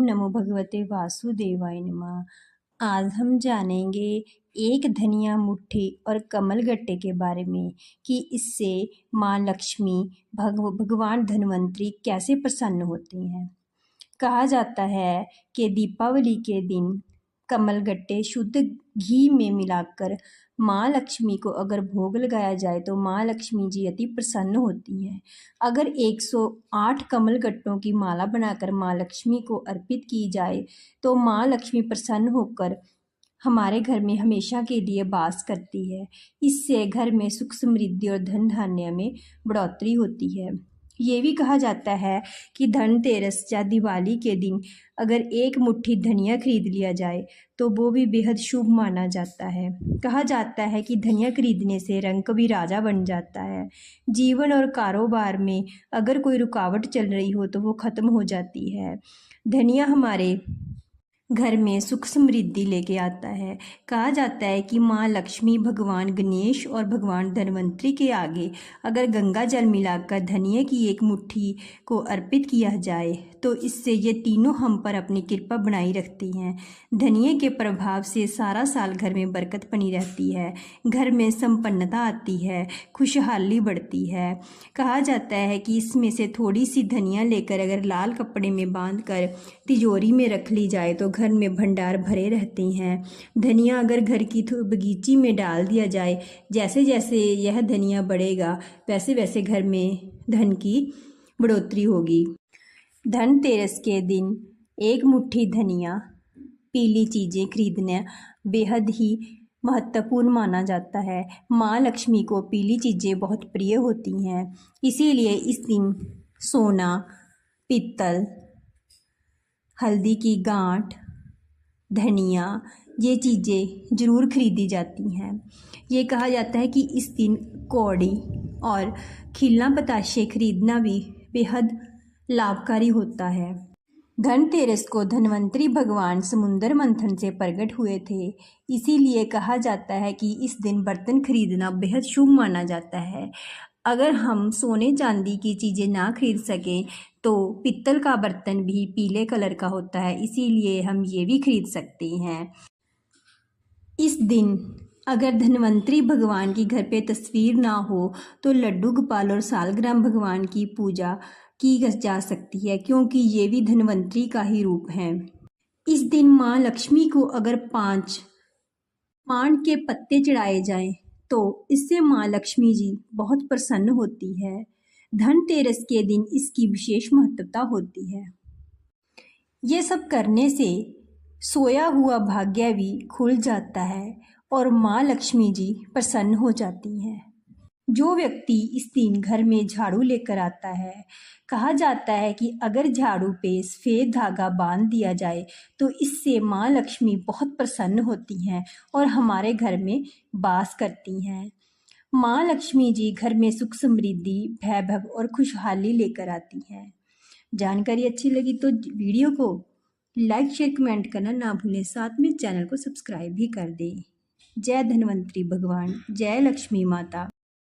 नमो भगवते वासुदेवाय नमः। आज हम जानेंगे एक धनिया मुट्ठी और कमल गट्टे के बारे में कि इससे माँ लक्ष्मी भगवान धन्वंतरी कैसे प्रसन्न होते हैं। कहा जाता है कि दीपावली के दिन कमल गट्टे शुद्ध घी में मिलाकर माँ लक्ष्मी को अगर भोग लगाया जाए तो माँ लक्ष्मी जी अति प्रसन्न होती हैं। अगर 108 कमल गट्टों की माला बनाकर माँ लक्ष्मी को अर्पित की जाए तो माँ लक्ष्मी प्रसन्न होकर हमारे घर में हमेशा के लिए वास करती है। इससे घर में सुख समृद्धि और धन धान्य में बढ़ोतरी होती है। ये भी कहा जाता है कि धनतेरस या दिवाली के दिन अगर एक मुट्ठी धनिया खरीद लिया जाए तो वो भी बेहद शुभ माना जाता है। कहा जाता है कि धनिया खरीदने से रंग भी राजा बन जाता है। जीवन और कारोबार में अगर कोई रुकावट चल रही हो तो वो ख़त्म हो जाती है। धनिया हमारे घर में सुख समृद्धि लेके आता है। कहा जाता है कि माँ लक्ष्मी, भगवान गणेश और भगवान धन्वंतरी के आगे अगर गंगा जल मिलाकर धनिया की एक मुट्ठी को अर्पित किया जाए तो इससे ये तीनों हम पर अपनी कृपा बनाई रखती हैं। धनिया के प्रभाव से सारा साल घर में बरकत बनी रहती है, घर में संपन्नता आती है, खुशहाली बढ़ती है। कहा जाता है कि इसमें से थोड़ी सी धनिया लेकर अगर लाल कपड़े में बांधकर तिजोरी में रख ली जाए तो घर में भंडार भरे रहते हैं। धनिया अगर घर की बगीची में डाल दिया जाए, जैसे जैसे यह धनिया बढ़ेगा वैसे वैसे घर में धन की बढ़ोतरी होगी। धनतेरस के दिन एक मुट्ठी धनिया, पीली चीज़ें खरीदना बेहद ही महत्वपूर्ण माना जाता है। माँ लक्ष्मी को पीली चीज़ें बहुत प्रिय होती हैं, इसीलिए इस दिन सोना, पीतल, हल्दी की गांठ, धनिया ये चीज़ें ज़रूर खरीदी जाती हैं। ये कहा जाता है कि इस दिन कौड़ी और खिलना बताशे खरीदना भी बेहद लाभकारी होता है। धनतेरस को धन्वंतरी भगवान समुद्र मंथन से प्रकट हुए थे, इसीलिए कहा जाता है कि इस दिन बर्तन खरीदना बेहद शुभ माना जाता है। अगर हम सोने चांदी की चीज़ें ना खरीद सकें तो पित्तल का बर्तन भी पीले कलर का होता है, इसीलिए हम ये भी खरीद सकते हैं। इस दिन अगर धन्वंतरी भगवान की घर पे तस्वीर ना हो तो लड्डू गोपाल और सालग्राम भगवान की पूजा की जा सकती है, क्योंकि ये भी धन्वंतरी का ही रूप है। इस दिन माँ लक्ष्मी को अगर 5 पान के पत्ते चढ़ाए जाएं तो इससे माँ लक्ष्मी जी बहुत प्रसन्न होती है। धनतेरस के दिन इसकी विशेष महत्वता होती है। ये सब करने से सोया हुआ भाग्य भी खुल जाता है और माँ लक्ष्मी जी प्रसन्न हो जाती हैं। जो व्यक्ति इस दिन घर में झाड़ू लेकर आता है, कहा जाता है कि अगर झाड़ू पे सफ़ेद धागा बांध दिया जाए तो इससे माँ लक्ष्मी बहुत प्रसन्न होती हैं और हमारे घर में वास करती हैं। माँ लक्ष्मी जी घर में सुख समृद्धि, वैभव और खुशहाली लेकर आती हैं। जानकारी अच्छी लगी तो वीडियो को लाइक, शेयर, कमेंट करना ना भूलें। साथ में चैनल को सब्सक्राइब भी कर दें। जय धन्वंतरी भगवान, जय लक्ष्मी माता।